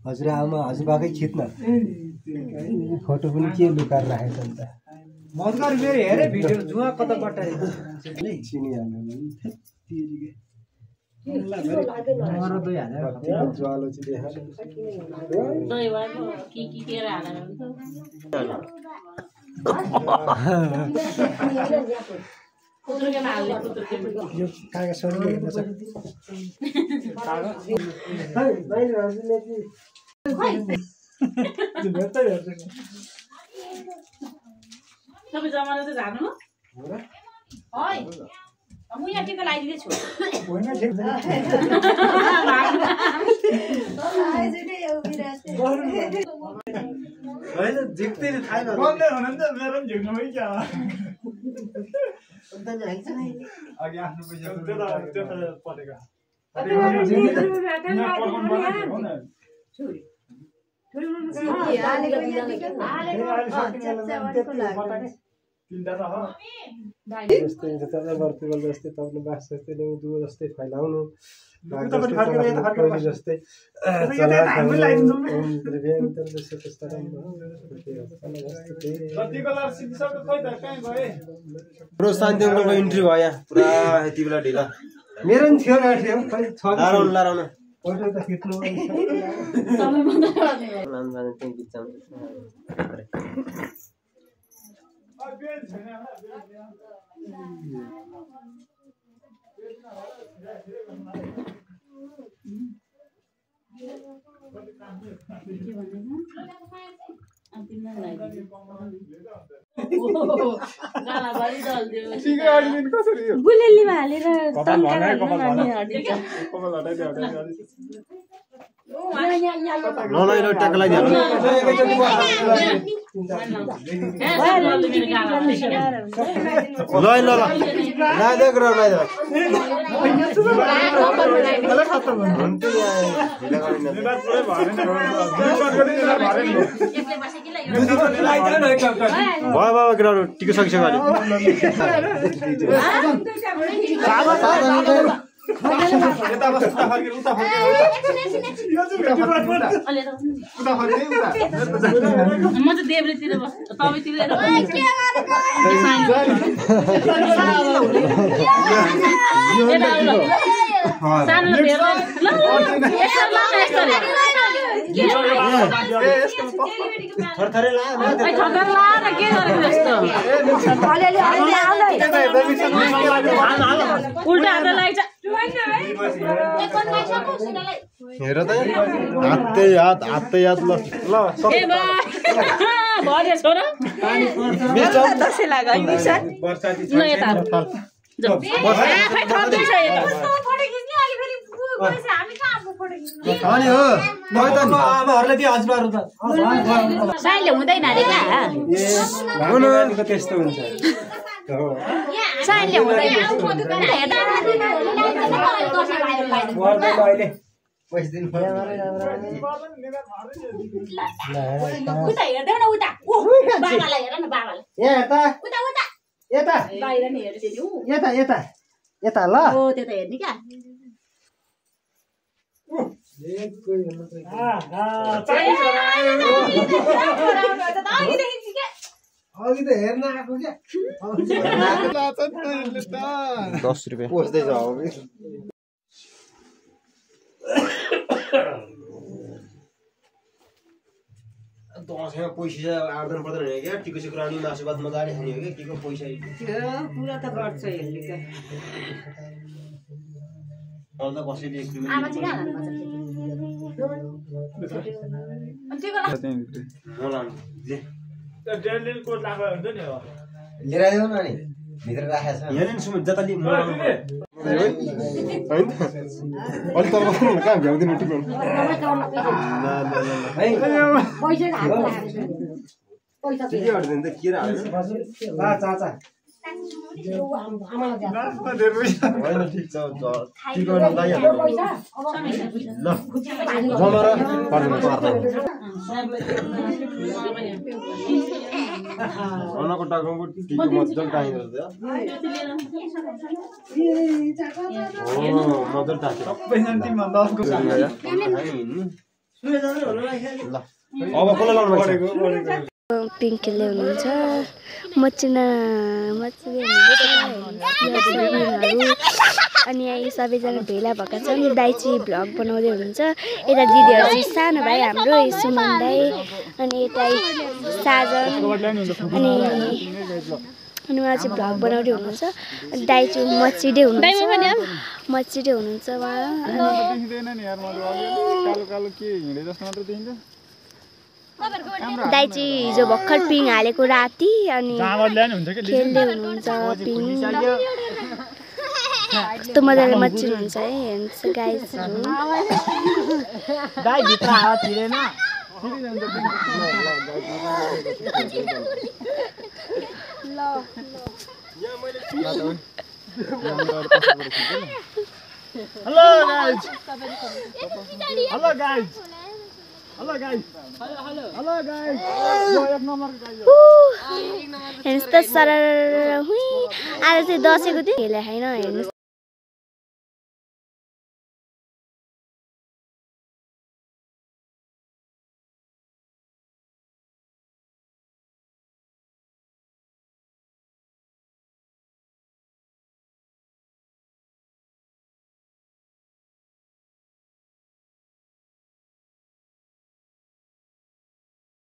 हजुरआमा हजुरबाकै खिच्न फोटो पनि के लुकाएर राखेछ नि त मजगर मेरो हेरे भिडियो जुवा कता बटाइ चिनिहाल्नु मरो 2000 ज्वालो चाहिँ देखा यो कागज सरी हेर्दैछ तपाईँ जमाना चाहिँ जानु है म यहाँ टिका लगाइदिँदै छु होइन झिक्दै थाहा मेरो पनि झिक्नुमै क्या अघि आफ्नो पैसा त्यो परेको जस्तै तपाईँले बास जस्तै दुध जस्तै फैलाउनु जस्तै इन्ट्री भयो यहाँ पुरा यति बेला ढिला मेरो पनि थियो फोटो त खिच्नु गुलेलीमा हालेर टिकट सकिसक्यो म चाहिँ देब्रेतिर बस्छु तपाईँतिर सानो उल्टा हात लाग्छ हेर त हातै हात ल भरे छोरा दसैँ लाग्यो ल यता अनि हो आमाहरुले त्यो हजुरहरु त साइले हुँदैन रे क्या त्यस्तो हुन्छ साइले हुँदैन पैसा दिन उता हेर्दैन उता बाबालाई हेर न बाबालाई यता उता उता यता बाहिर नि हेर्छ नि यता यता यता ल ओ त्यता हेर्नी क्या अघि त हेर्न आएको क्या 10 रुपैयाँ पोस्दैछ दसैँमा पैसा आर्दन पर्दैन हो क्या टिको सिक्रानी मासु भात मजाले खाने हो क्या के को पैसा पुरा त गर्छ यसले क्या अल्दा कसैले आमा चाहिँ कहाँ लिएर आयो न नि भित्र राखेछ यहाँ नि सुम जताले हैन अलि तल बस्नु कहाँ भ्याउँदिन टिप्नु पैसा के गर्दैन त के हाल्छ ला चाचा होइन ठिक छ टिको नदाइहाल्नु ल जमरा अनको टाको टिको मज्जाले टाइन्छ ओ मज्जाले टाक्यो सबै शान्तिमा 10 को अब कसले लाउनु भएको पिङ्कीले हुनुहुन्छ मचिना अनि यहाँ सबैजना भेला भएका छन् दाइची भ्लग बनाउँदै हुनुहुन्छ यता दिदीहरू चाहिँ सानो भाइ हाम्रो सुमन दाइ अनि यता साजन अनि उहाँ चाहिँ भ्लग बनाउँदै हुनुहुन्छ दाइ चाहिँ मचिँदै हुनुहुन्छ उहाँ दाइ चाहिँ हिजो भर्खर पिङ हालेको राति अनि खेल्दै हुनुहुन्छ पिङ कस्तो मजाले मचिनुहुन्छ है हेर्नुहोस् गाइजहरू हेर्नुहोस् त सरर हुँ आज चाहिँ दसैँको दिन खेले होइन हेर्नुहोस्